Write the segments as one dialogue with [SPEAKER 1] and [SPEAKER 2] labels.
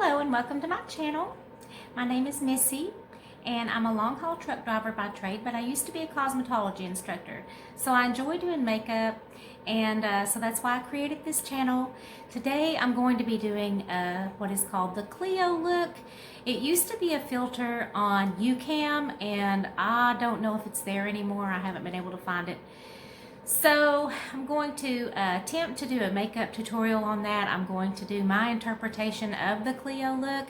[SPEAKER 1] Hello and welcome to my channel. My name is Missy and I'm a long haul truck driver by trade, but I used to be a cosmetology instructor. So I enjoy doing makeup and so that's why I created this channel. Today I'm going to be doing what is called the CLEO look. It used to be a filter on YouCam and I don't know if it's there anymore. I haven't been able to find it. So I'm going to attempt to do a makeup tutorial on that. I'm going to do my interpretation of the CLEO look.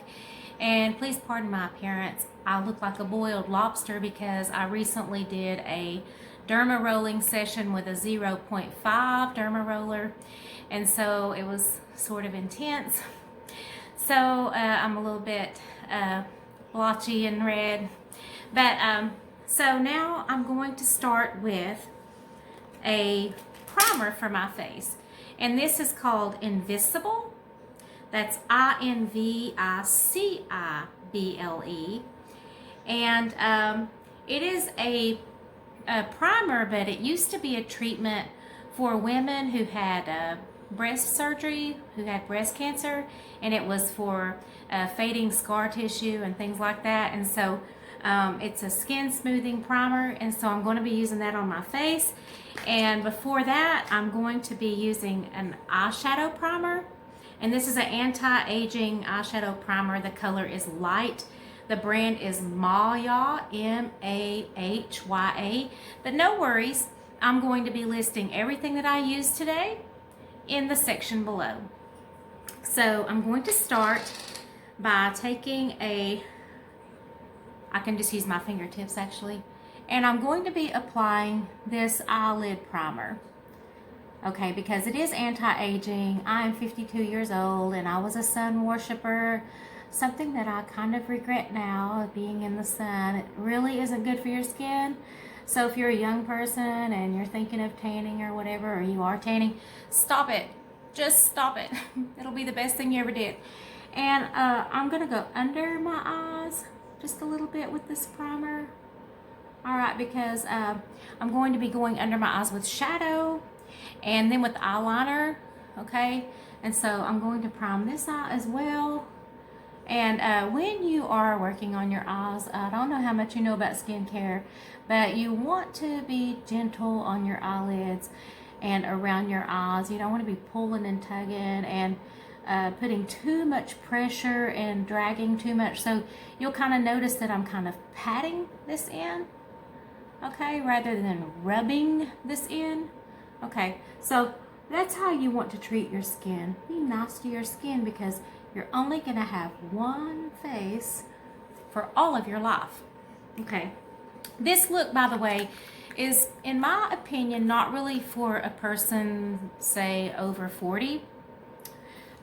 [SPEAKER 1] And please pardon my appearance. I look like a boiled lobster because I recently did a derma rolling session with a 0.5 derma roller. And so it was sort of intense. So I'm a little bit blotchy and red. But so now I'm going to start with a primer for my face, and this is called Invicible. That's Invicible, and it is a primer, but it used to be a treatment for women who had breast surgery, who had breast cancer, and it was for fading scar tissue and things like that. And so it's a skin smoothing primer, and so I'm going to be using that on my face. And before that, I'm going to be using an eyeshadow primer, and this is an anti-aging eyeshadow primer. The color is light. The brand is Mahya, M-A-H-Y-A, but no worries, I'm going to be listing everything that I used today in the section below. So I'm going to start by taking I can just use my fingertips actually, and I'm going to be applying this eyelid primer, okay, because it is anti-aging. I am 52 years old and I was a sun worshiper, something that I kind of regret now, being in the sun. It really isn't good for your skin. So if you're a young person and you're thinking of tanning or whatever, or you are tanning, stop it. Just stop it. It'll be the best thing you ever did. And I'm gonna go under my eyes just a little bit with this primer. All right, because I'm going to be going under my eyes with shadow and then with eyeliner, okay? And so I'm going to prime this eye as well. And when you are working on your eyes, I don't know how much you know about skincare, but you want to be gentle on your eyelids and around your eyes. You don't want to be pulling and tugging and putting too much pressure and dragging too much. So you'll kind of notice that I'm kind of patting this in, okay, rather than rubbing this in. Okay, so that's how you want to treat your skin. Be nice to your skin, because you're only going to have one face for all of your life. Okay, this look, by the way, is, in my opinion, not really for a person, say, over 40.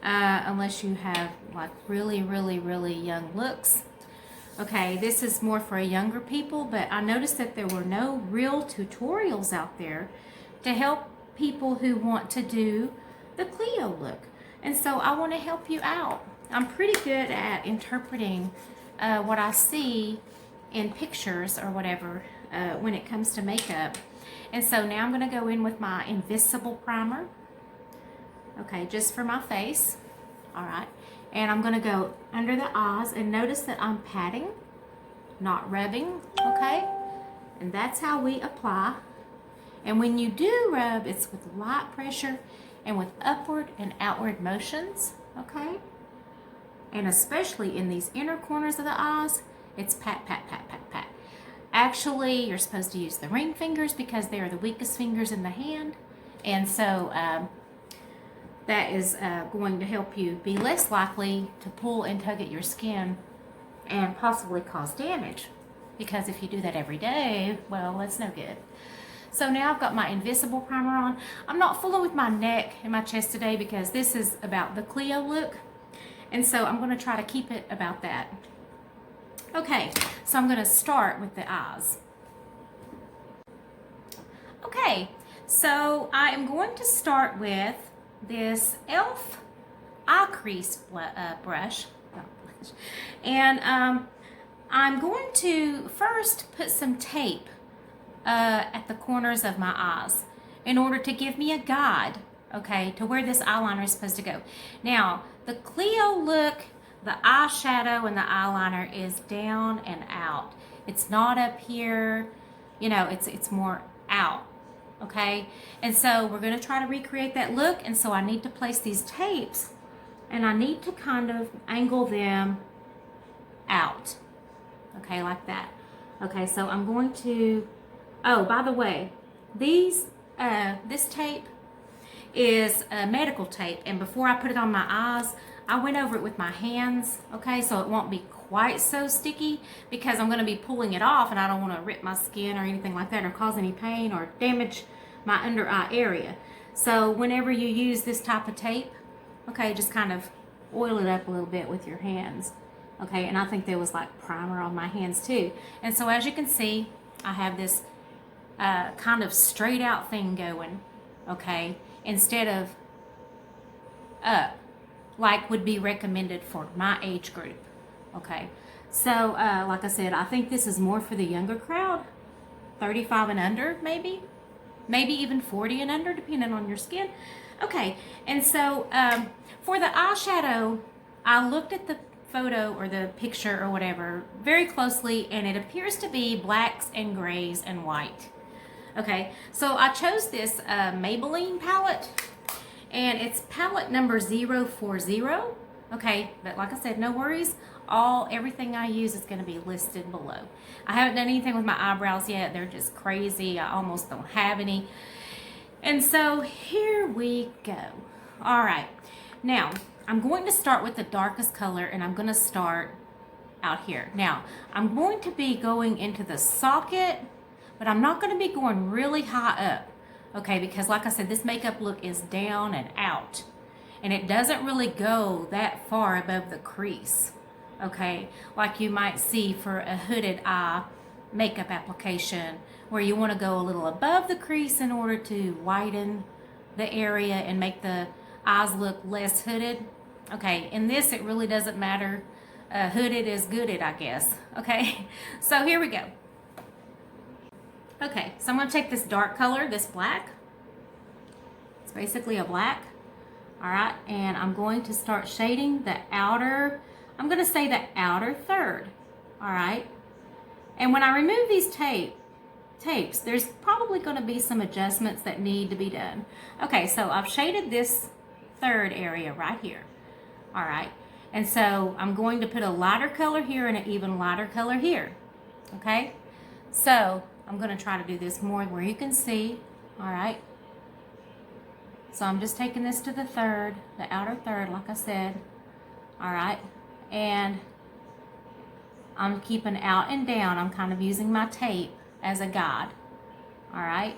[SPEAKER 1] Unless you have like really young looks. Okay, this is more for younger people, but I noticed that there were no real tutorials out there to help people who want to do the CLEO look. And so I want to help you out. I'm pretty good at interpreting what I see in pictures or whatever when it comes to makeup. And so now I'm going to go in with my Invisible primer. Okay, just for my face. All right, and I'm going to go under the eyes, and notice that I'm patting, not rubbing, okay? And that's how we apply. And when you do rub, it's with light pressure and with upward and outward motions, okay? And especially in these inner corners of the eyes, it's pat, pat, pat, pat, pat. Actually, you're supposed to use the ring fingers because they are the weakest fingers in the hand. And so that is going to help you be less likely to pull and tug at your skin and possibly cause damage. Because if you do that every day, well, that's no good. So now I've got my Invisible primer on. I'm not fooling with my neck and my chest today because this is about the CLEO look. And so I'm going to try to keep it about that. Okay, so I'm going to start with the eyes. Okay, so I am going to start with this e.l.f. eye crease brush, and I'm going to first put some tape at the corners of my eyes in order to give me a guide, okay, to where this eyeliner is supposed to go. Now, the CLEO look, the eyeshadow and the eyeliner is down and out. It's not up here, you know, it's more out, okay? And so we're gonna try to recreate that look, and so I need to place these tapes, and I need to kind of angle them out, okay, like that. Okay, so I'm going to, oh, by the way, this tape is a medical tape, and before I put it on my eyes, I went over it with my hands, okay, so it won't be quite so sticky, because I'm going to be pulling it off, and I don't want to rip my skin or anything like that, or cause any pain or damage my under eye area. So whenever you use this type of tape, okay, just kind of oil it up a little bit with your hands, okay. And I think there was like primer on my hands too. And so as you can see, I have this kind of straight out thing going, okay, instead of up, like would be recommended for my age group, okay. So like I said, I think this is more for the younger crowd, 35 and under, maybe even 40 and under, depending on your skin. Okay, and so for the eyeshadow, I looked at the photo or the picture or whatever very closely, and it appears to be blacks and grays and white. Okay, so I chose this Maybelline palette, and it's palette number 040. Okay, but like I said, no worries. Everything I use is going to be listed below. I haven't done anything with my eyebrows yet. They're just crazy. I almost don't have any. And so here we go. All right, now I'm going to start with the darkest color, and I'm going to start out here. Now I'm going to be going into the socket, but I'm not going to be going really high up, okay, because like I said, this makeup look is down and out, and it doesn't really go that far above the crease, okay, like you might see for a hooded eye makeup application, where you want to go a little above the crease in order to widen the area and make the eyes look less hooded. Okay, in this it really doesn't matter. Hooded is gooded, I guess. Okay, so here we go. Okay, so I'm going to take this dark color, this black. It's basically a black. All right, and I'm going to start shading the outer, I'm going to say the outer third. All right, and when I remove these tapes, there's probably going to be some adjustments that need to be done. Okay, so I've shaded this third area right here. All right, and so I'm going to put a lighter color here and an even lighter color here. Okay, so I'm going to try to do this more where you can see. All right, so I'm just taking this to the third, the outer third, like I said. All right, and I'm keeping out and down. I'm kind of using my tape as a guide. All right,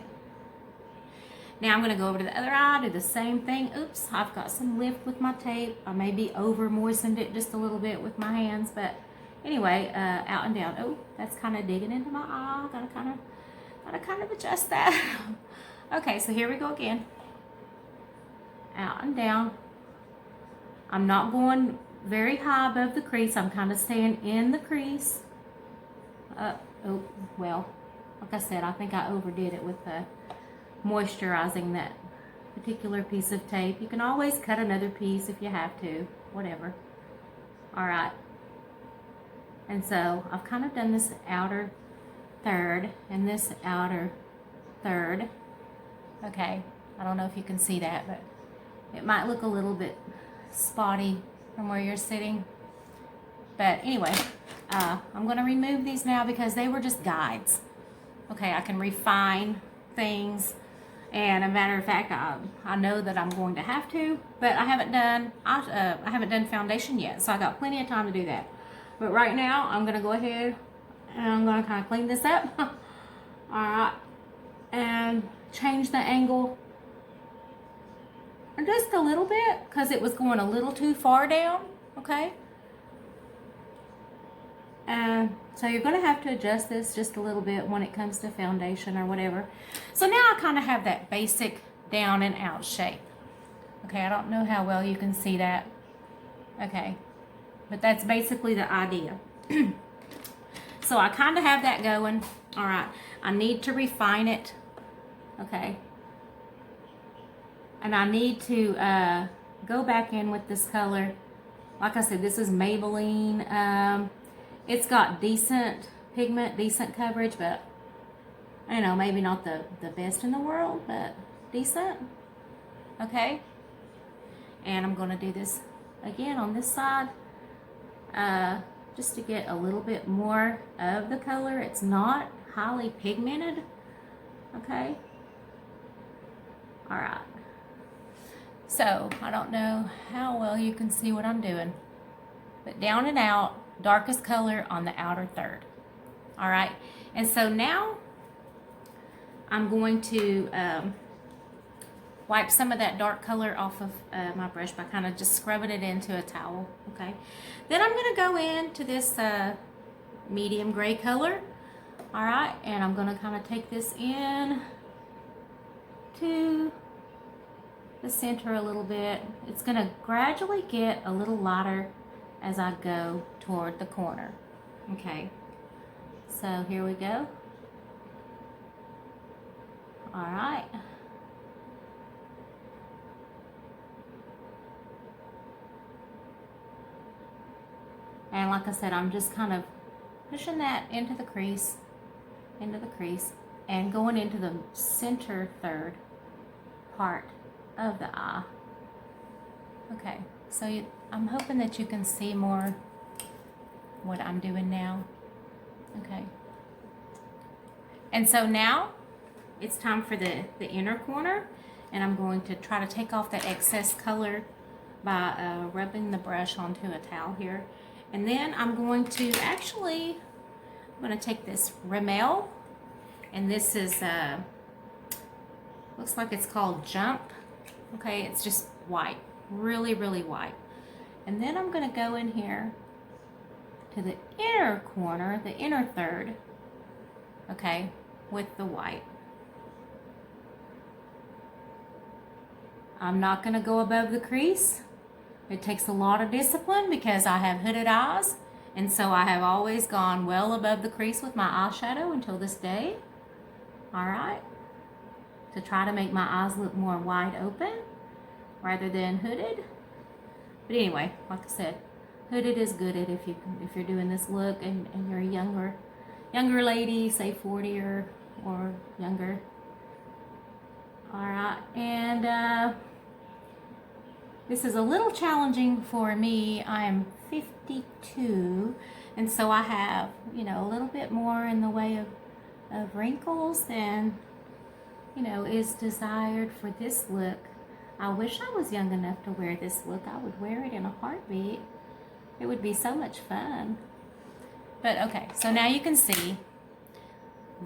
[SPEAKER 1] now I'm going to go over to the other eye, do the same thing. Oops, I've got some lift with my tape. I maybe over moistened it just a little bit with my hands, but anyway, out and down. Oh, that's kind of digging into my eye. Gotta kind of adjust that. Okay, so here we go again. Out and down. I'm not going very high above the crease. I'm kind of staying in the crease. Oh, well, like I said, I think I overdid it with the moisturizing that particular piece of tape. You can always cut another piece if you have to, whatever. All right. And so I've kind of done this outer third and this outer third. Okay, I don't know if you can see that, but it might look a little bit spotty from where you're sitting. But anyway, I'm going to remove these now because they were just guides. Okay, I can refine things, and a matter of fact, I know that I'm going to have to, but I haven't done foundation yet, so I got plenty of time to do that. But right now, I'm going to go ahead and I'm going to kind of clean this up. All right, and change the angle just a little bit because it was going a little too far down. Okay, and so you're going to have to adjust this just a little bit when it comes to foundation or whatever. So now I kind of have that basic down and out shape. Okay, I don't know how well you can see that. Okay, but that's basically the idea. So I kind of have that going. All right, I need to refine it. Okay, and I need to go back in with this color Like I said, this is Maybelline. It's got decent pigment, decent coverage, but I know, maybe not the best in the world, but decent. Okay. And I'm going to do this again on this side, just to get a little bit more of the color. It's not highly pigmented. Okay. All right. So I don't know how well you can see what I'm doing, but down and out, darkest color on the outer third. All right. And so now I'm going to wipe some of that dark color off of my brush by kind of just scrubbing it into a towel. Okay. Then I'm going to go into this medium gray color. All right. And I'm going to kind of take this in to the center a little bit. It's going to gradually get a little lighter as I go toward the corner. Okay. So here we go. All right. And like I said, I'm just kind of pushing that into the crease, and going into the center third part of the eye. Okay, so I'm hoping that you can see more what I'm doing now. Okay. And so now it's time for the inner corner, and I'm going to try to take off that excess color by rubbing the brush onto a towel here. And then I'm going to take this Rimmel, and this is looks like it's called Jump. Okay, it's just white, really, really white. And then I'm going to go in here to the inner corner, the inner third, okay, with the white. I'm not going to go above the crease. It takes a lot of discipline because I have hooded eyes, and so I have always gone well above the crease with my eyeshadow until this day. All right. To try to make my eyes look more wide open rather than hooded. But anyway, like I said, hooded is good at if you're doing this look and you're a younger lady, say 40 or younger. All right, and this is a little challenging for me. I am 52, and so I have, a little bit more in the way of wrinkles than is desired for this look. I wish I was young enough to wear this look. I would wear it in a heartbeat. It would be so much fun. But okay, so now you can see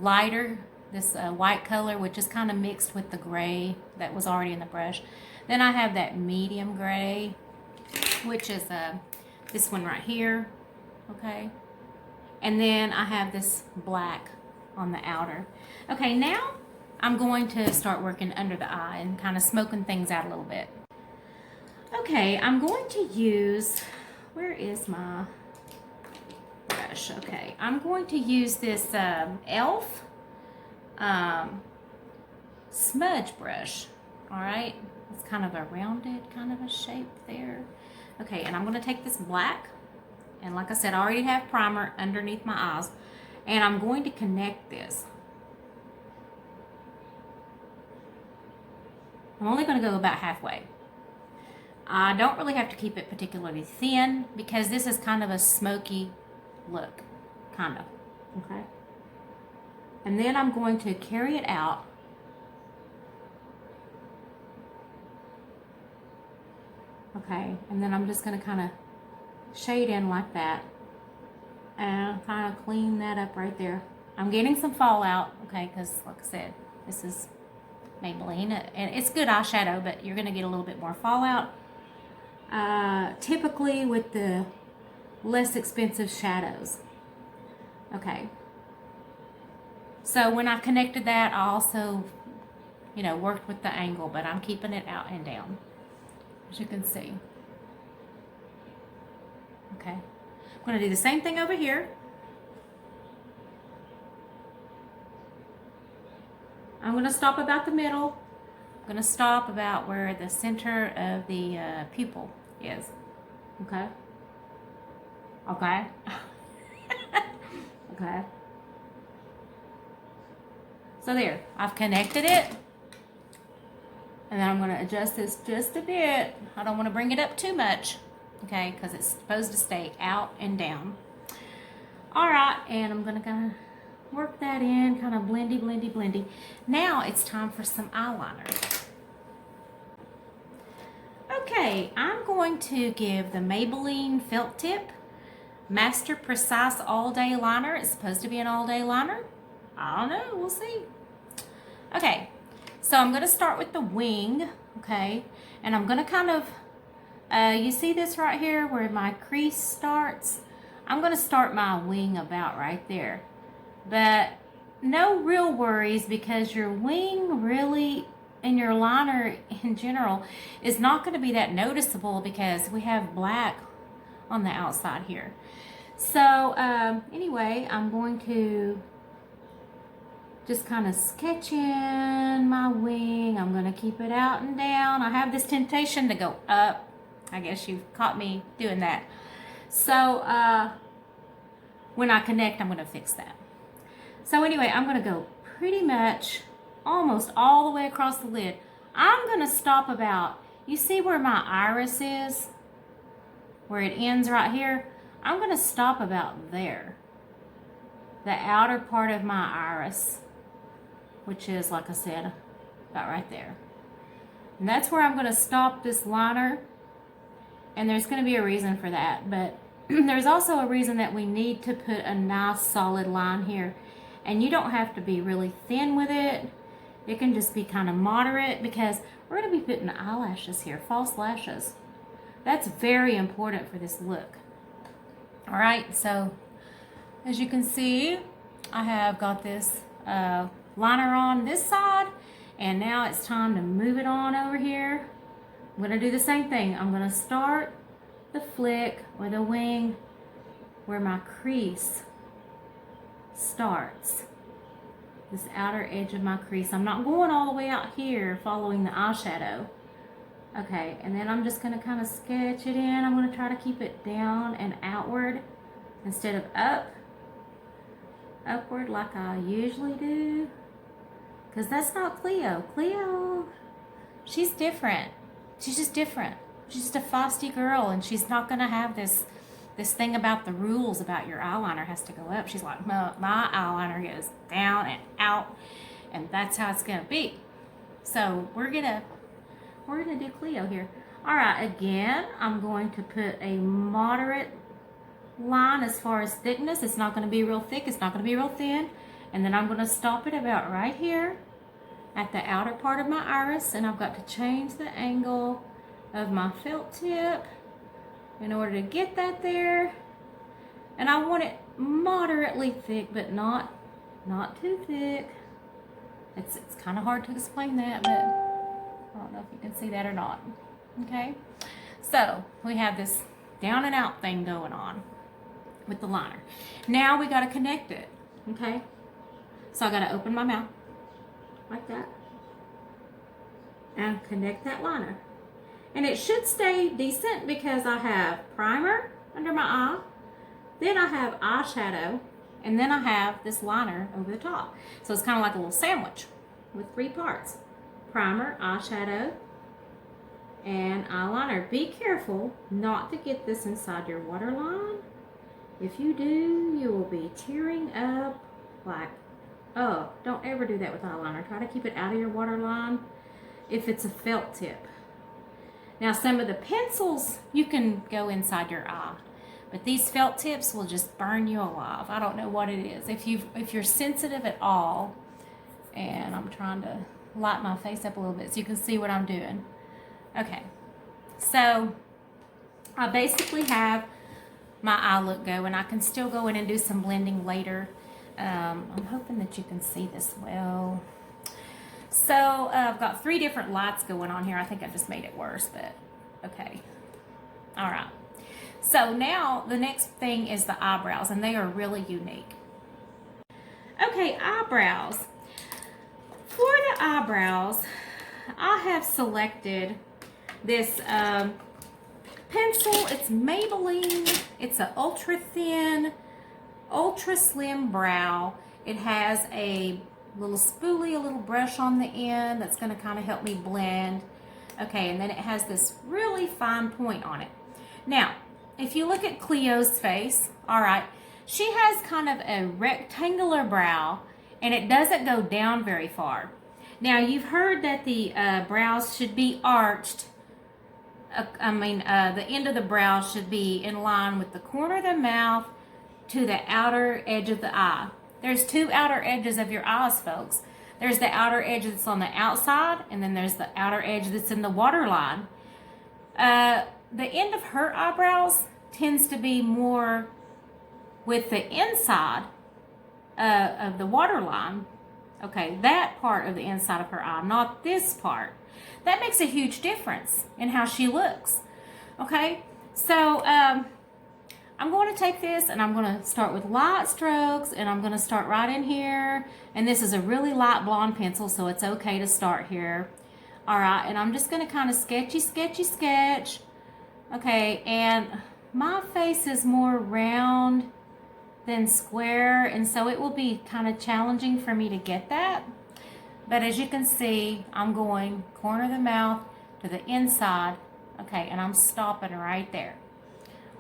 [SPEAKER 1] lighter, this white color, which is kind of mixed with the gray that was already in the brush. Then I have that medium gray, which is this one right here, okay? And then I have this black on the outer. Okay, now I'm going to start working under the eye and kind of smoking things out a little bit. Okay, I'm going to use, where is my brush? Okay, I'm going to use this e.l.f. smudge brush, all right? It's kind of a rounded kind of a shape there. Okay, and I'm going to take this black, and like I said, I already have primer underneath my eyes, and I'm going to connect this. I'm only going to go about halfway. I don't really have to keep it particularly thin because this is kind of a smoky look, kind of, okay? And then I'm going to carry it out. Okay, and then I'm just going to kind of shade in like that and kind of clean that up right there. I'm getting some fallout, okay, because like I said, this is Maybelline, and it's good eyeshadow, but you're going to get a little bit more fallout. Typically with the less expensive shadows. Okay. So when I connected that, I also, worked with the angle, but I'm keeping it out and down, as you can see. Okay. I'm going to do the same thing over here. I'm going to stop about the middle. I'm going to stop about where the center of the pupil is. Okay. Okay. Okay. So there, I've connected it. And then I'm going to adjust this just a bit. I don't want to bring it up too much, okay, because it's supposed to stay out and down. All right, and I'm going to kind of work that in, kind of blendy, blendy, blendy. Now it's time for some eyeliner. Okay, I'm going to give the Maybelline Felt Tip Master Precise All Day Liner. It's supposed to be an all day liner. I don't know, we'll see. Okay, so I'm going to start with the wing, okay, and I'm going to kind of, you see this right here where my crease starts? I'm going to start my wing about right there, but no real worries because your wing really, and your liner in general, is not going to be that noticeable because we have black on the outside here. So anyway, I'm going to just kind of sketch in my wing. I'm going to keep it out and down. I have this temptation to go up. I guess you've caught me doing that. So when I connect, I'm going to fix that. So anyway, I'm going to go pretty much almost all the way across the lid. I'm going to stop about, you see where my iris is? Where it ends right here? I'm going to stop about there. The outer part of my iris, which is, like I said, about right there. And that's where I'm going to stop this liner. And there's going to be a reason for that. But there's also a reason that we need to put a nice solid line here. And you don't have to be really thin with it. It can just be kind of moderate because we're going to be putting eyelashes here, false lashes. That's very important for this look. All right, so as you can see, I have got this liner on this side, and now it's time to move it on over here. I'm going to do the same thing. I'm going to start the flick or the wing where my crease starts. This outer edge of my crease. I'm not going all the way out here following the eyeshadow. Okay, and then I'm just going to kind of sketch it in. I'm going to try to keep it down and outward instead of upward like I usually do. Because that's not CLEO. CLEO, she's different. She's just different. She's just a feisty girl, and she's not going to have this thing about the rules about your eyeliner has to go up. She's like, my eyeliner goes down and out, and that's how it's going to be. So we're gonna do CLEO here. All right, again, I'm going to put a moderate line as far as thickness. It's not going to be real thick. It's not going to be real thin. And then I'm going to stop it about right here at the outer part of my iris. And I've got to change the angle of my felt tip in order to get that there. And I want it moderately thick, but not too thick. It's kind of hard to explain that, but I don't know if you can see that or not. Okay, so we have this down and out thing going on with the liner. Now we got to connect it. Okay, so I got to open my mouth like that and connect that liner. And it should stay decent because I have primer under my eye, then I have eyeshadow, and then I have this liner over the top. So it's kind of like a little sandwich with 3 parts. Primer, eyeshadow, and eyeliner. Be careful not to get this inside your waterline. If you do, you will be tearing up like, oh, don't ever do that with eyeliner. Try to keep it out of your waterline if it's a felt tip. Now some of the pencils, you can go inside your eye, but these felt tips will just burn you alive. I don't know what it is. If you're sensitive at all, and I'm trying to light my face up a little bit so you can see what I'm doing. Okay, so I basically have my eye look going. I can still go in and do some blending later. I'm hoping that you can see this well. So I've got 3 different lights going on here. I think I just made it worse, but okay. All right. So now the next thing is the eyebrows, and they are really unique. Okay, eyebrows. For the eyebrows, I have selected this pencil. It's Maybelline. It's an ultra thin, ultra slim brow. It has a little spoolie, a little brush on the end that's going to kind of help me blend. Okay, and then it has this really fine point on it. Now, if you look at CLEO's face, all right, she has kind of a rectangular brow, and it doesn't go down very far. Now, you've heard that the brows should be arched. The end of the brow should be in line with the corner of the mouth to the outer edge of the eye. There's two outer edges of your eyes, folks. There's the outer edge that's on the outside, and then there's the outer edge that's in the waterline. The end of her eyebrows tends to be more with the inside of the waterline. Okay, that part of the inside of her eye, not this part. That makes a huge difference in how she looks. Okay, so I'm going to take this and I'm going to start with light strokes, and I'm going to start right in here. And this is a really light blonde pencil, so it's okay to start here. All right, and I'm just going to kind of sketch. Okay, and my face is more round than square, and so it will be kind of challenging for me to get that. But as you can see, I'm going corner of the mouth to the inside. Okay, and I'm stopping right there.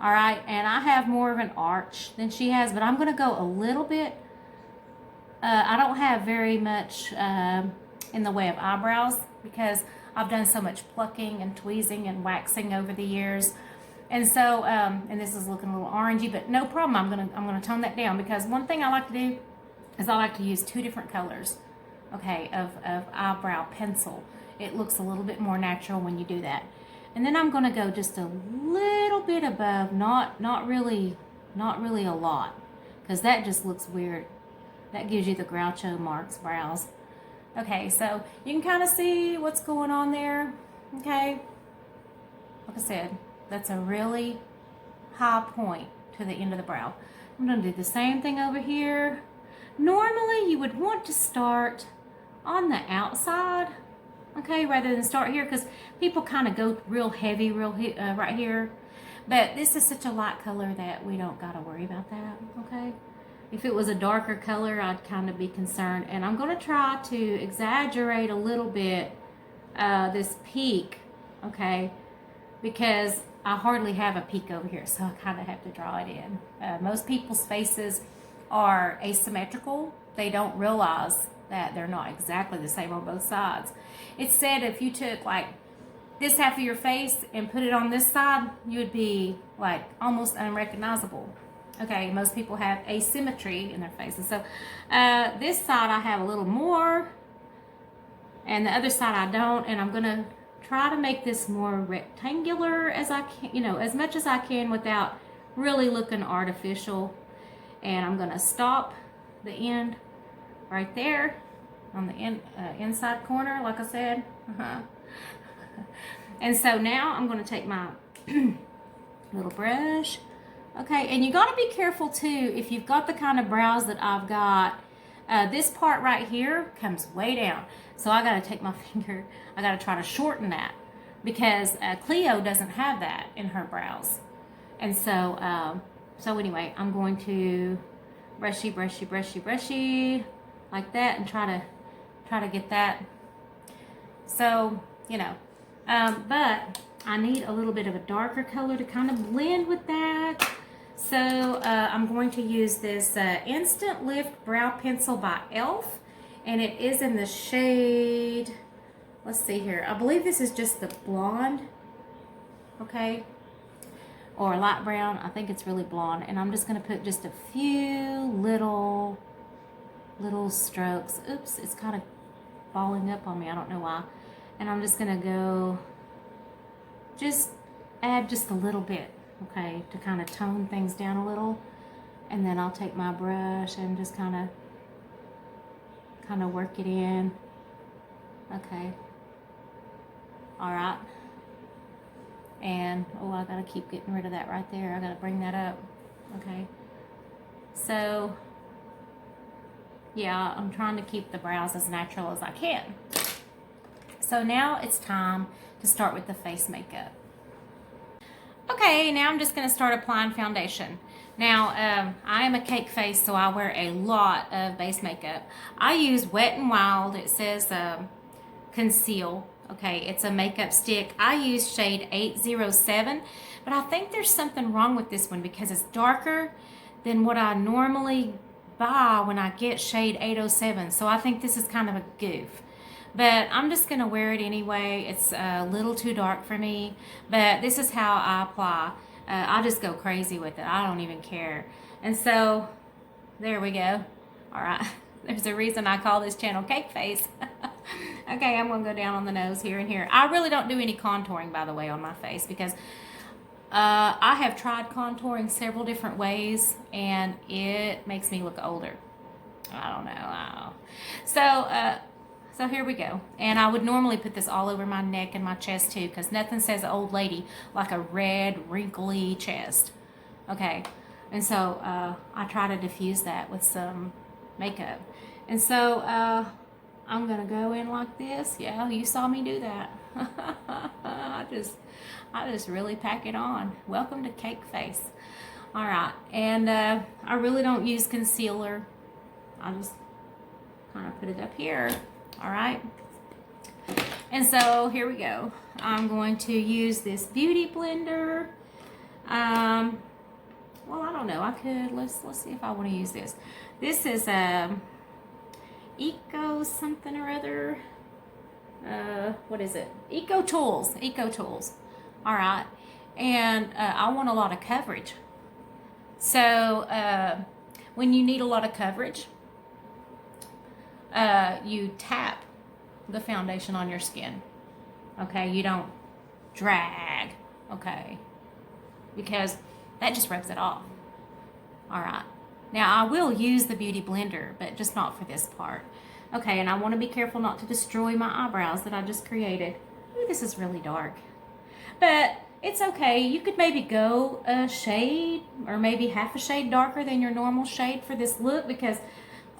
[SPEAKER 1] All right, and I have more of an arch than she has, but I'm going to go a little bit. I don't have very much in the way of eyebrows because I've done so much plucking and tweezing and waxing over the years. And so, and this is looking a little orangey, but no problem. I'm gonna tone that down, because one thing I like to do is I like to use two different colors, okay, of eyebrow pencil. It looks a little bit more natural when you do that. And then I'm gonna go just a little bit above, not really a lot, because that just looks weird. That gives you the Groucho Marx brows. Okay, so you can kind of see what's going on there. Okay, like I said, that's a really high point to the end of the brow. I'm going to do the same thing over here. Normally, you would want to start on the outside, okay, rather than start here, because people kind of go real heavy right here. But this is such a light color that we don't got to worry about that, okay? If it was a darker color, I'd kind of be concerned. And I'm going to try to exaggerate a little bit this peak, okay, because I hardly have a peak over here, so I kind of have to draw it in. Most people's faces are asymmetrical. They don't realize that they're not exactly the same on both sides. It's said if you took like this half of your face and put it on this side, you would be like almost unrecognizable. Okay, most people have asymmetry in their faces. So this side I have a little more, and the other side I don't, and I'm gonna try to make this more rectangular as I can, as much as I can without really looking artificial. And I'm gonna stop the end right there on the inside corner, like I said. And so now I'm gonna take my little brush. Okay, and you got to be careful too if you've got the kind of brows that I've got. This part right here comes way down, so I got to take my finger. I got to try to shorten that, because CLEO doesn't have that in her brows. And so, so anyway, I'm going to brushy like that, and try to get that. So but I need a little bit of a darker color to kind of blend with that. So I'm going to use this Instant Lift Brow Pencil by e.l.f. And it is in the shade, let's see here. I believe this is just the blonde, okay? Or light brown. I think it's really blonde. And I'm just going to put just a few little strokes. Oops, it's kind of balling up on me. I don't know why. And I'm just going to go, just add just a little bit. Okay, to kind of tone things down a little, and then I'll take my brush and just kind of work it in. Okay, all right, and oh, I gotta keep getting rid of that right there. I gotta bring that up. Okay, so yeah, I'm trying to keep the brows as natural as I can. So now it's time to start with the face makeup. Okay, now I'm just going to start applying foundation. Now, I am a cake face, so I wear a lot of base makeup. I use Wet n Wild. It says Conceal. Okay, it's a makeup stick. I use shade 807, but I think there's something wrong with this one because it's darker than what I normally buy when I get shade 807. So I think this is kind of a goof. But I'm just going to wear it anyway. It's a little too dark for me. But this is how I apply. I'll just go crazy with it. I don't even care. And so, there we go. All right. There's a reason I call this channel Cake Face. Okay, I'm going to go down on the nose here and here. I really don't do any contouring, by the way, on my face because I have tried contouring several different ways and it makes me look older. I don't know. So here we go. And I would normally put this all over my neck and my chest too because nothing says old lady like a red, wrinkly chest. Okay. And so I try to diffuse that with some makeup. And so I'm going to go in like this. Yeah, you saw me do that. I just really pack it on. Welcome to Cake Face. All right. And I really don't use concealer. I just kind of put it up here. All right. And so here we go. I'm going to use this beauty blender. Well, I don't know. I could, let's see if I want to use this. This is Eco something or other. What is it? Ecotools. Ecotools. All right. And I want a lot of coverage. So when you need a lot of coverage, you tap the foundation on your skin. Okay, you don't drag. Okay, because that just rubs it off. All right. Now I will use the beauty blender, but just not for this part. Okay, and I want to be careful not to destroy my eyebrows that I just created. Ooh, this is really dark, but it's okay. You could maybe go a shade or maybe half a shade darker than your normal shade for this look because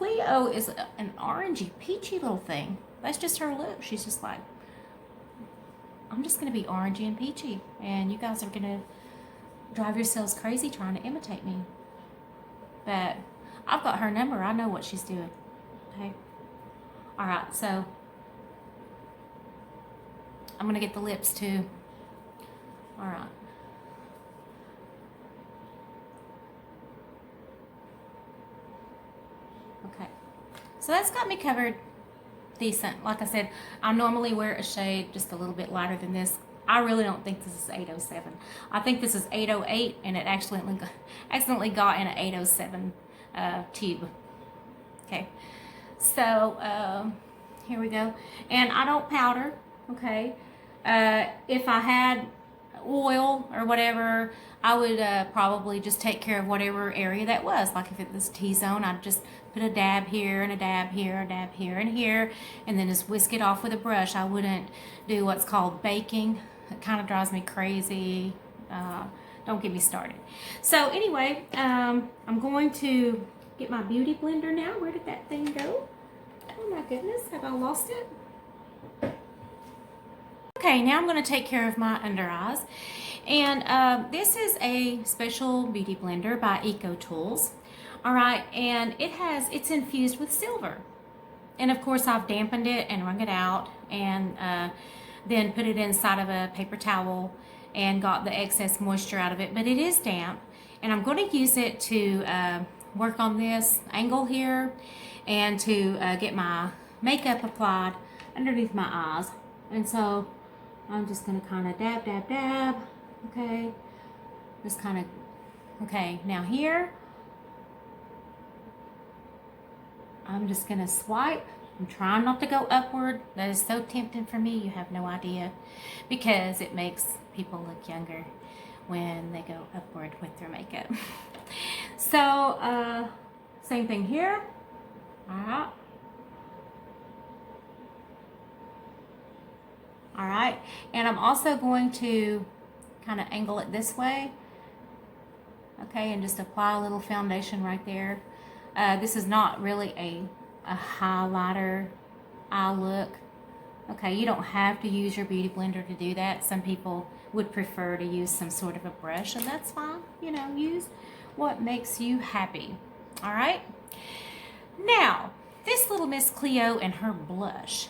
[SPEAKER 1] CLEO is an orangey, peachy little thing. That's just her look. She's just like, I'm just going to be orangey and peachy. And you guys are going to drive yourselves crazy trying to imitate me. But I've got her number. I know what she's doing. Okay? All right, so I'm going to get the lips too. All right. Okay, so that's got me covered decent. Like I said, I normally wear a shade just a little bit lighter than this. I really don't think this is 807. I think this is 808, and it accidentally got in an 807 tube. Okay, so here we go. And I don't powder, okay? If I had oil or whatever, I would probably just take care of whatever area that was. Like if it was T-zone, I'd just put a dab here and a dab here, a dab here and here, and then just whisk it off with a brush. I wouldn't do what's called baking. It kind of drives me crazy. Don't get me started. So anyway, I'm going to get my beauty blender now. Where did that thing go? Oh my goodness, have I lost it? Okay, now I'm going to take care of my under eyes. And this is a special beauty blender by ecotools. All right, and it's infused with silver. And of course I've dampened it and wrung it out and then put it inside of a paper towel and got the excess moisture out of it. But it is damp, and I'm going to use it to work on this angle here and to get my makeup applied underneath my eyes. And so I'm just going to kind of dab, dab, dab. Okay, just kind of, okay, now here, I'm just going to swipe. I'm trying not to go upward. That is so tempting for me, you have no idea, because it makes people look younger when they go upward with their makeup. So, same thing here. All right. All right, and I'm also going to kind of angle it this way, okay, and just apply a little foundation right there. This is not really a highlighter eye look. Okay, you don't have to use your beauty blender to do that. Some people would prefer to use some sort of a brush, and that's fine. You know, use what makes you happy. All right. Now, this little Miss CLEO and her blush,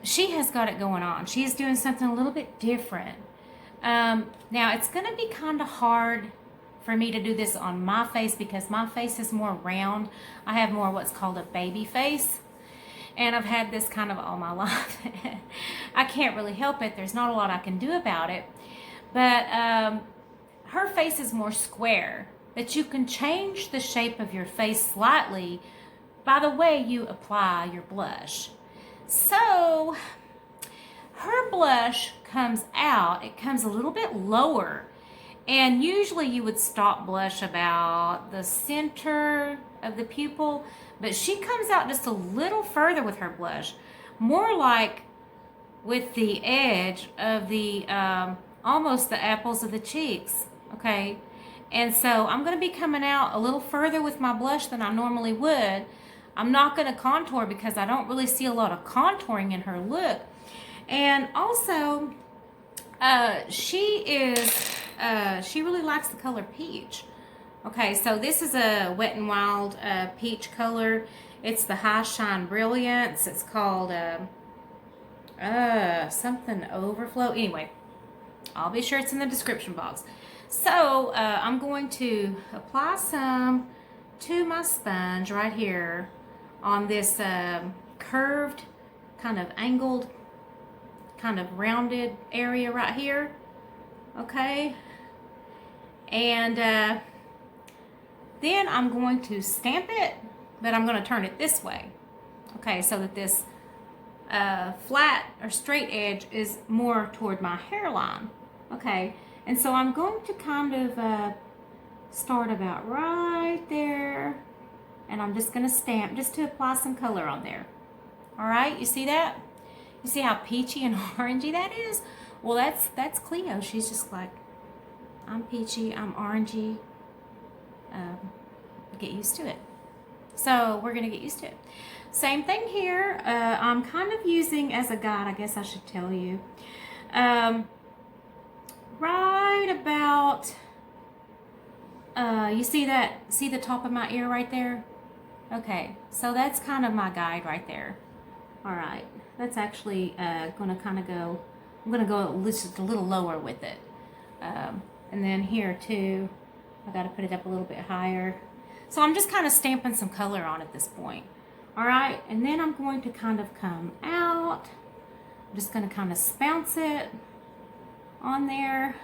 [SPEAKER 1] she has got it going on. She is doing something a little bit different. Now, it's going to be kind of hard for me to do this on my face because my face is more round. I have more what's called a baby face, and I've had this kind of all my life. I can't really help it. There's not a lot I can do about it. But her face is more square, but you can change the shape of your face slightly by the way you apply your blush. So her blush comes out, it comes a little bit lower, and usually you would stop blush about the center of the pupil, but she comes out just a little further with her blush, more like with the edge of the almost the apples of the cheeks. Okay, and so I'm going to be coming out a little further with my blush than I normally would. I'm not going to contour because I don't really see a lot of contouring in her look. And also, she really likes the color peach. Okay, so this is a Wet n Wild peach color. It's the High Shine Brilliance. It's called something overflow. Anyway, I'll be sure it's in the description box. So I'm going to apply some to my sponge right here on this curved, kind of angled, kind of rounded area right here. Okay, and then I'm going to stamp it, but I'm going to turn it this way. Okay, so that this flat or straight edge is more toward my hairline. Okay, and so I'm going to kind of start about right there, and I'm just going to stamp just to apply some color on there. All right, you see that? You see how peachy and orangey that is? Well, that's CLEO. She's just like, I'm peachy, I'm orangey. Get used to it. So we're going to get used to it. Same thing here. I'm kind of using as a guide, I guess I should tell you. Right about, you see the top of my ear right there? Okay, so that's kind of my guide right there. All right, that's actually going to kind of go, I'm going to go just a little lower with it. And then here too, I got to put it up a little bit higher. So I'm just kind of stamping some color on at this point. All right, and then I'm going to kind of come out. I'm just going to kind of spounce it on there.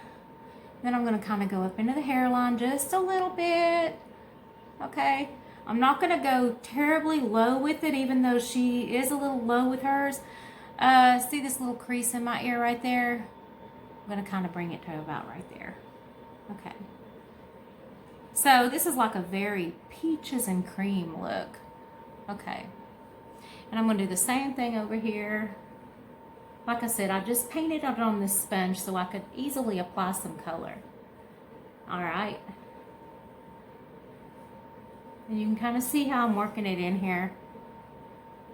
[SPEAKER 1] Then I'm going to kind of go up into the hairline just a little bit. Okay, I'm not going to go terribly low with it, even though she is a little low with hers. See this little crease in my ear right there? I'm going to kind of bring it to about right there. Okay. So this is like a very peaches and cream look. Okay. And I'm going to do the same thing over here. Like I said, I just painted it on this sponge so I could easily apply some color. All right. And you can kind of see how I'm working it in here.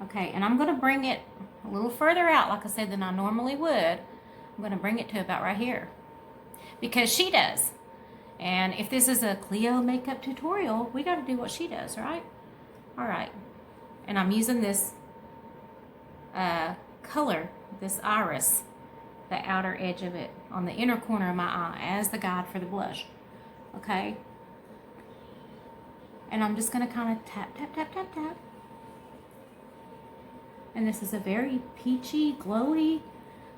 [SPEAKER 1] Okay, and I'm going to bring it a little further out, like I said, than I normally would. I'm going to bring it to about right here. Because she does. And if this is a CLEO makeup tutorial, we got to do what she does, right? All right. And I'm using this color, this iris, the outer edge of it on the inner corner of my eye as the guide for the blush. Okay. And I'm just going to kind of tap, tap, tap, tap, tap. And this is a very peachy, glowy,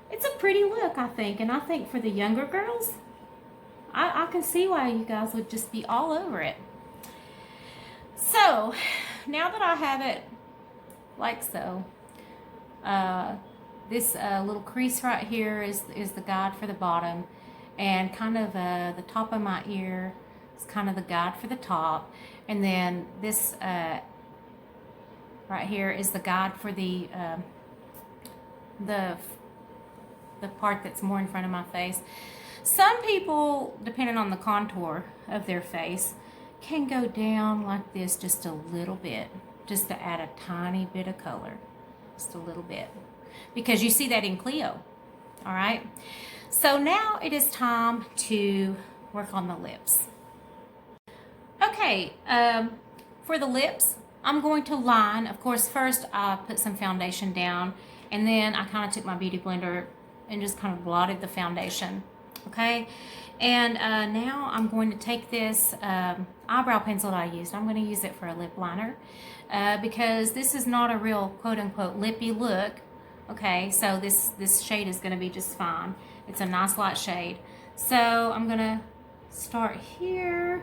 [SPEAKER 1] it's a pretty look, I think. And I think for the younger girls, I can see why you guys would just be all over it. So, now that I have it like so, this little crease right here is the guide for the bottom, and kind of the top of my ear is kind of the guide for the top, and then this right here is the guide for the part that's more in front of my face. Some people, depending on the contour of their face, can go down like this just a little bit, just to add a tiny bit of color, just a little bit, because you see that in CLEO. All right, So now it is time to work on the lips. Okay, for the lips, I'm going to line. Of course, first I put some foundation down, and then I kind of took my beauty blender and just kind of blotted the foundation. Okay, and now I'm going to take this eyebrow pencil that I used. I'm going to use it for a lip liner because this is not a real quote-unquote lippy look. Okay, so this shade is going to be just fine. It's a nice light shade. So I'm going to start here,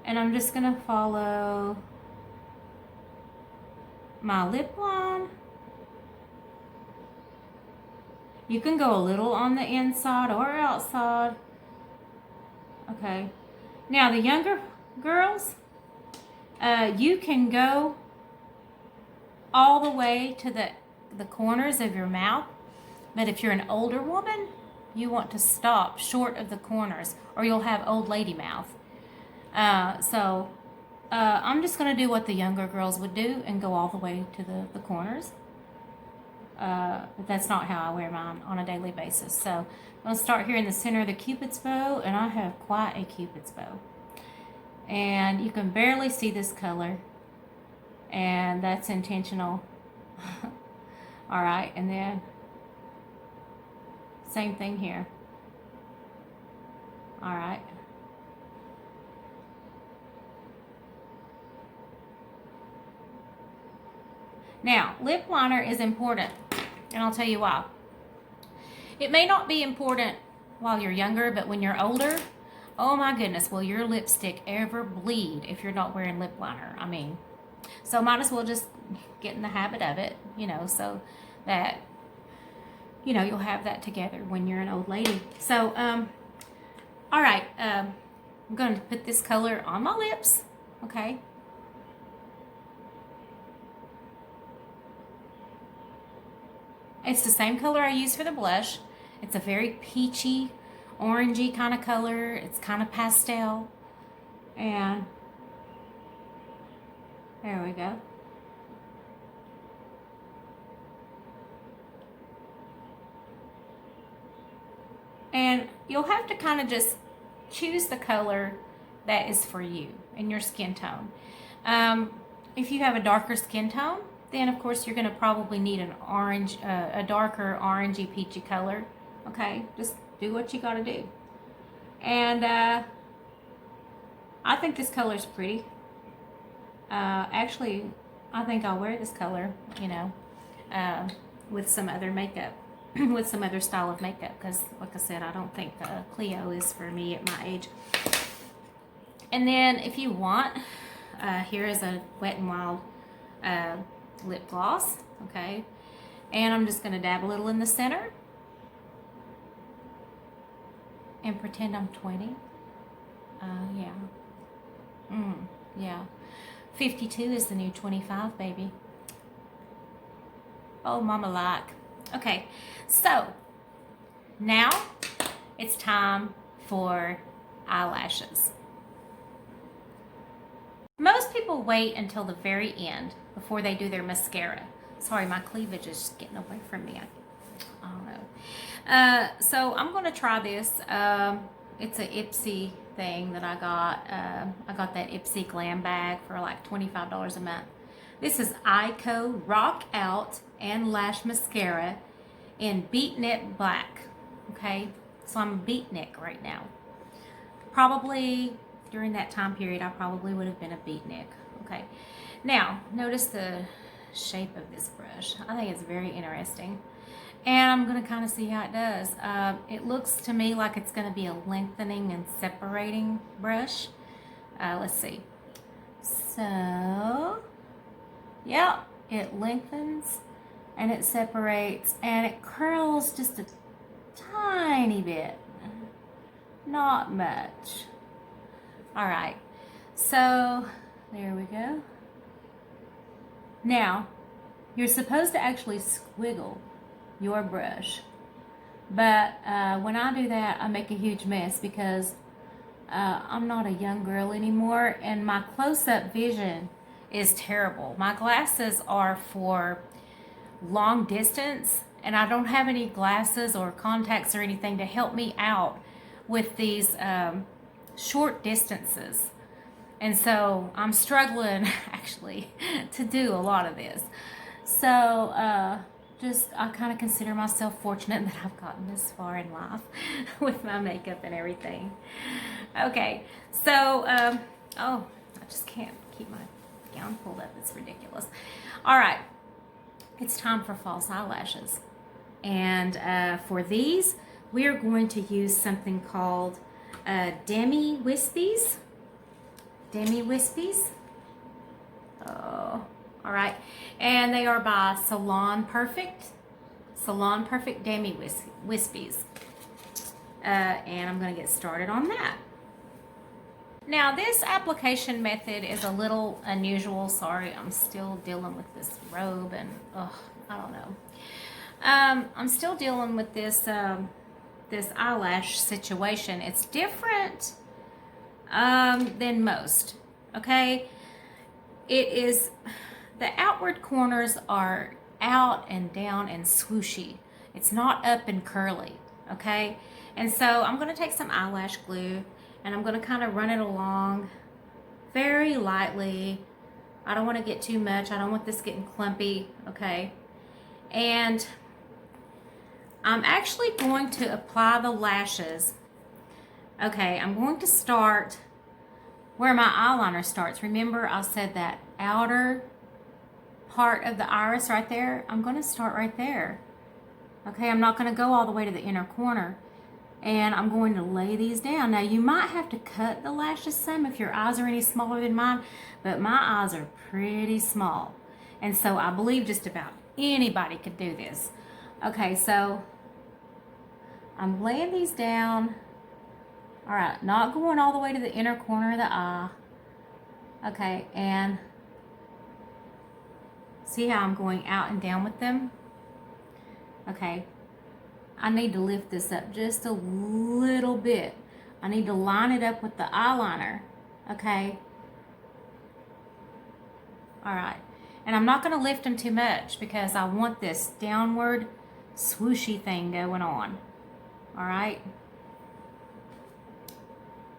[SPEAKER 1] and I'm just going to follow my lip line. You can go a little on the inside or outside. Okay. Now the younger girls, you can go all the way to the corners of your mouth. But if you're an older woman, you want to stop short of the corners or you'll have old lady mouth. So I'm just going to do what the younger girls would do and go all the way to the corners. But that's not how I wear mine on a daily basis. So I'm going to start here in the center of the Cupid's bow, and I have quite a Cupid's bow. And you can barely see this color, and that's intentional. All right, and then same thing here. All right. Now, lip liner is important, and I'll tell you why. It may not be important while you're younger, but when you're older, oh my goodness, will your lipstick ever bleed if you're not wearing lip liner? I mean, so might as well just get in the habit of it, you know, so that, you know, you'll have that together when you're an old lady. So, all right, I'm going to put this color on my lips, okay? It's the same color I use for the blush. It's a very peachy, orangey kind of color. It's kind of pastel. And there we go. And you'll have to kind of just choose the color that is for you and your skin tone. If you have a darker skin tone, then of course you're going to probably need an orange, a darker orangey peachy color. Okay, just do what you got to do. And I think this color is pretty. Actually, I think I'll wear this color, you know, with some other makeup, with some other style of makeup, because like I said, I don't think CLEO is for me at my age. And then if you want, here is a Wet n Wild lip gloss, okay, and I'm just going to dab a little in the center and pretend I'm 20. Yeah, 52 is the new 25, baby. Oh, mama like. Okay, so now it's time for eyelashes. Most people wait until the very end before they do their mascara. Sorry, my cleavage is getting away from me. I don't know. So I'm going to try this. It's a Ipsy thing that I got. I got that Ipsy Glam bag for like $25 a month. This is Eyeko Rock Out and Lash Mascara in Beatnik Black. Okay, so I'm a beatnik right now. Probably during that time period, I probably would have been a beatnik. Okay, now notice the shape of this brush. I think it's very interesting, and I'm going to kind of see how it does. It looks to me like it's going to be a lengthening and separating brush. Let's see. So, yeah, it lengthens and it separates and it curls just a tiny bit, not much. All right, so there we go. Now, you're supposed to actually squiggle your brush, but when I do that, I make a huge mess because I'm not a young girl anymore, and my close-up vision is terrible. My glasses are for long distance, and I don't have any glasses or contacts or anything to help me out with these short distances. And so I'm struggling actually to do a lot of this. So I kind of consider myself fortunate that I've gotten this far in life with my makeup and everything. Okay, so, oh, I just can't keep my gown pulled up. It's ridiculous. All right, it's time for false eyelashes. And for these, we are going to use something called Demi wispies. Demi wispies. Oh, all right. And they are by Salon Perfect. Salon Perfect Demi wispies. And I'm going to get started on that. Now, this application method is a little unusual. Sorry, I'm still dealing with this robe and, I don't know. I'm still dealing with this this eyelash situation. It's different than most, okay? It is, the outward corners are out and down and swooshy. It's not up and curly, okay? And so I'm gonna take some eyelash glue and I'm gonna kind of run it along very lightly. I don't want to get too much. I don't want this getting clumpy, okay? And I'm actually going to apply the lashes. Okay, I'm going to start where my eyeliner starts. Remember, I said that outer part of the iris right there? I'm going to start right there. Okay, I'm not going to go all the way to the inner corner. And I'm going to lay these down. Now, you might have to cut the lashes some if your eyes are any smaller than mine, but my eyes are pretty small. And so I believe just about anybody could do this. Okay, so I'm laying these down. All right, not going all the way to the inner corner of the eye. Okay, and see how I'm going out and down with them? Okay, I need to lift this up just a little bit. I need to line it up with the eyeliner, okay? All right, and I'm not gonna lift them too much because I want this downward swooshy thing going on, all right?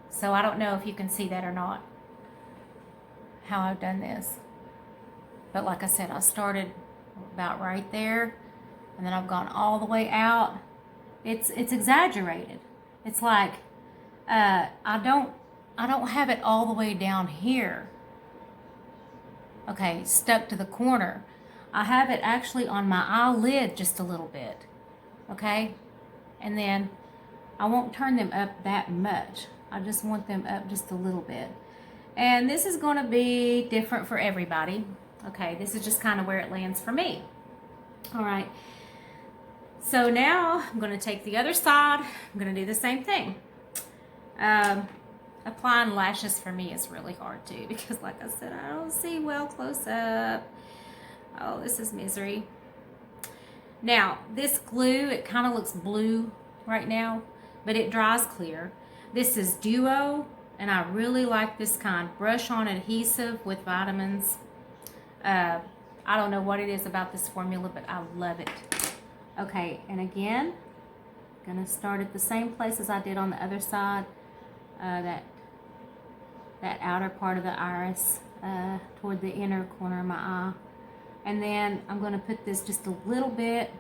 [SPEAKER 1] So I don't know if you can see that or not, how I've done this. But like I said, I started about right there, and then I've gone all the way out. It's exaggerated. It's like I don't have it all the way down here. Okay, stuck to the corner. I have it actually on my eyelid just a little bit. Okay, and then I won't turn them up that much. I just want them up just a little bit. And this is going to be different for everybody. Okay, this is just kind of where it lands for me. All right. So now I'm going to take the other side. I'm going to do the same thing. Applying lashes for me is really hard too because like I said, I don't see well close up. Oh, this is misery. Now, this glue, it kind of looks blue right now, but it dries clear. This is Duo, and I really like this kind. Brush on adhesive with vitamins. I don't know what it is about this formula, but I love it. Okay, and again, gonna start at the same place as I did on the other side, that outer part of the iris, toward the inner corner of my eye. And then I'm gonna put this just a little bit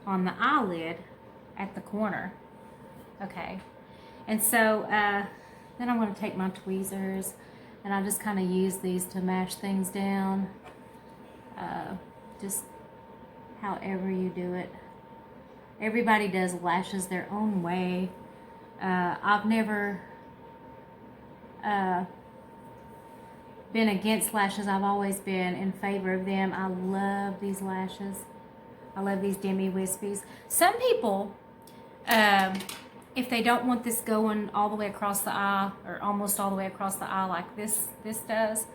[SPEAKER 1] on the eyelid at the corner. Okay, and so then I'm gonna take my tweezers and I just kind of use these to mash things down, just however you do it. Everybody does lashes their own way. I've never been against lashes. I've always been in favor of them. I love these lashes. I love these Demi wispies. Some people, if they don't want this going all the way across the eye or almost all the way across the eye like this does,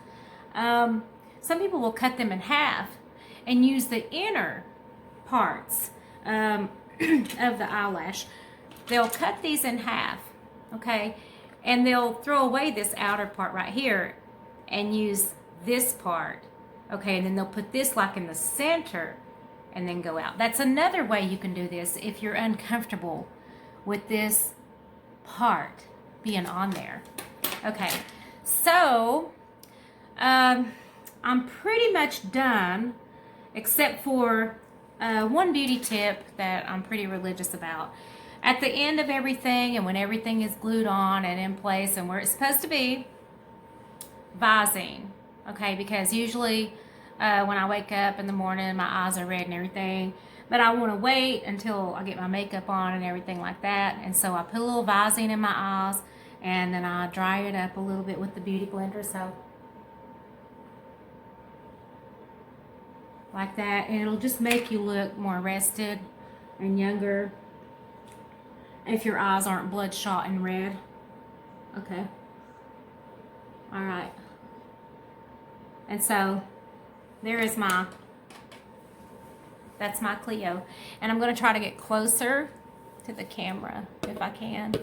[SPEAKER 1] some people will cut them in half and use the inner parts of the eyelash. They'll cut these in half, okay? And they'll throw away this outer part right here and use this part, okay? And then they'll put this like in the center and then go out. That's another way you can do this if you're uncomfortable with this part being on there. Okay, so I'm pretty much done, except for one beauty tip that I'm pretty religious about. At the end of everything, and when everything is glued on and in place and where it's supposed to be, Visine. Okay, because usually when I wake up in the morning, my eyes are red and everything, but I want to wait until I get my makeup on and everything like that. And so I put a little Visine in my eyes, and then I dry it up a little bit with the beauty blender. So like that, and it'll just make you look more rested and younger if your eyes aren't bloodshot and red. Okay. All right. And so there is that's my CLEO. And I'm going to try to get closer to the camera if I can.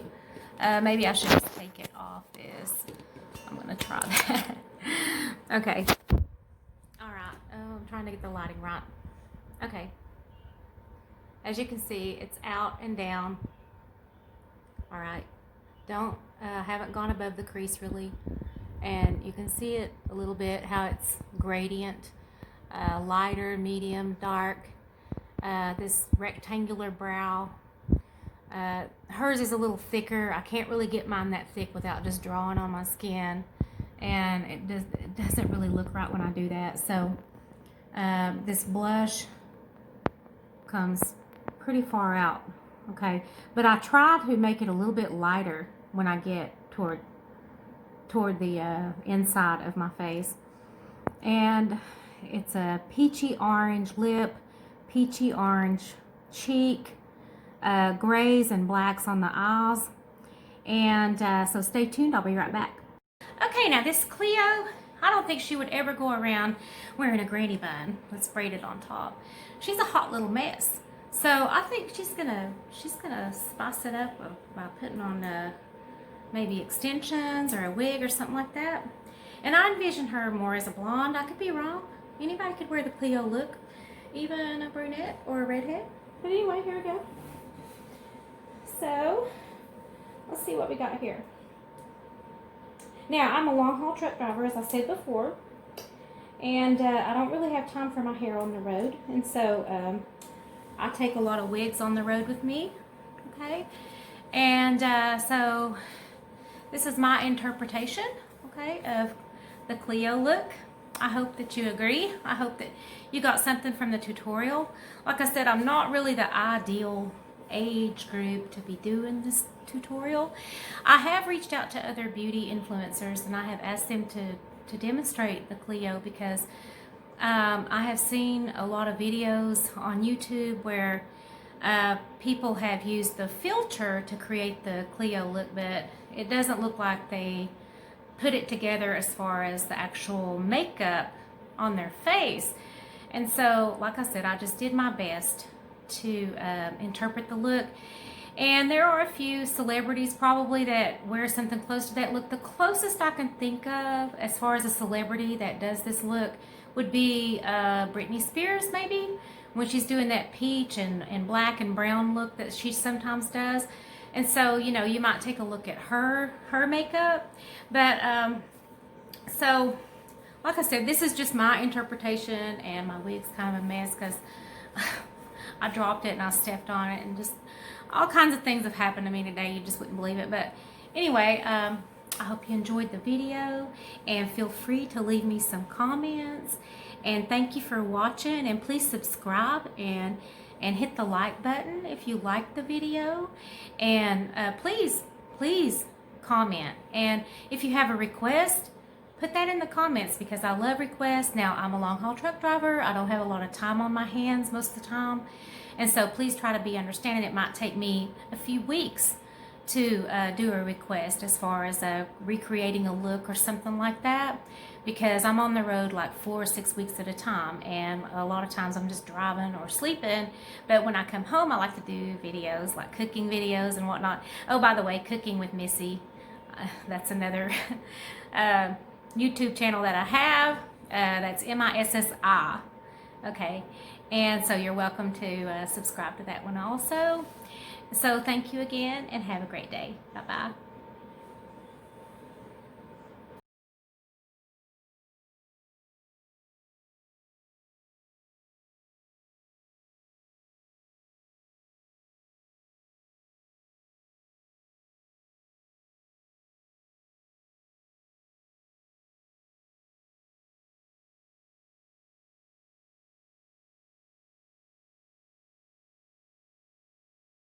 [SPEAKER 1] Maybe I should just take it off this. I'm going to try that. Okay. All right. Oh, I'm trying to get the lighting right. Okay. As you can see, it's out and down. All right. Haven't gone above the crease really. And you can see it a little bit, how it's gradient, lighter, medium, dark. This rectangular brow. Hers is a little thicker. I can't really get mine that thick without just drawing on my skin, and it doesn't really look right when I do that. So this blush comes pretty far out, okay, but I try to make it a little bit lighter when I get toward the inside of my face. And it's a peachy orange lip, peachy orange cheek, grays and blacks on the eyes. And so stay tuned, I'll be right back. Okay, now this CLEO, I don't think she would ever go around wearing a granny bun that's braided on top. She's a hot little mess. So I think she's gonna spice it up by putting on maybe extensions or a wig or something like that. And I envision her more as a blonde. I could be wrong. Anybody could wear the CLEO look, even a brunette or a redhead. But anyway, here we go. So let's see what we got here. Now, I'm a long haul truck driver, as I said before, and I don't really have time for my hair on the road, and so I take a lot of wigs on the road with me, okay? And so this is my interpretation, okay, of the CLEO look. I hope that you agree. I hope that you got something from the tutorial. Like I said, I'm not really the ideal age group to be doing this tutorial. I have reached out to other beauty influencers, and I have asked them to demonstrate the CLEO, because I have seen a lot of videos on YouTube where people have used the filter to create the CLEO look, but it doesn't look like they put it together as far as the actual makeup on their face. And so, like I said, I just did my best to interpret the look. And there are a few celebrities probably that wear something close to that look. The closest I can think of as far as a celebrity that does this look would be Britney Spears, maybe, when she's doing that peach and black and brown look that she sometimes does. And so, you know, you might take a look at her makeup. But so, like I said, this is just my interpretation, and my wig's kind of a mess because I dropped it and I stepped on it, and just all kinds of things have happened to me today. You just wouldn't believe it. But anyway, I hope you enjoyed the video, and feel free to leave me some comments. And thank you for watching, and please subscribe and hit the like button if you like the video. And please comment. And if you have a request, put that in the comments, because I love requests. Now, I'm a long haul truck driver. I don't have a lot of time on my hands most of the time. And so please try to be understanding. It might take me a few weeks to do a request as far as recreating a look or something like that, because I'm on the road like 4 or 6 weeks at a time, and a lot of times I'm just driving or sleeping. But when I come home, I like to do videos, like cooking videos and whatnot. Oh, by the way, Cooking with Missy, that's another YouTube channel that I have. That's MISSI. Okay, And so you're welcome to subscribe to that one also. So thank you again and have a great day. Bye-bye.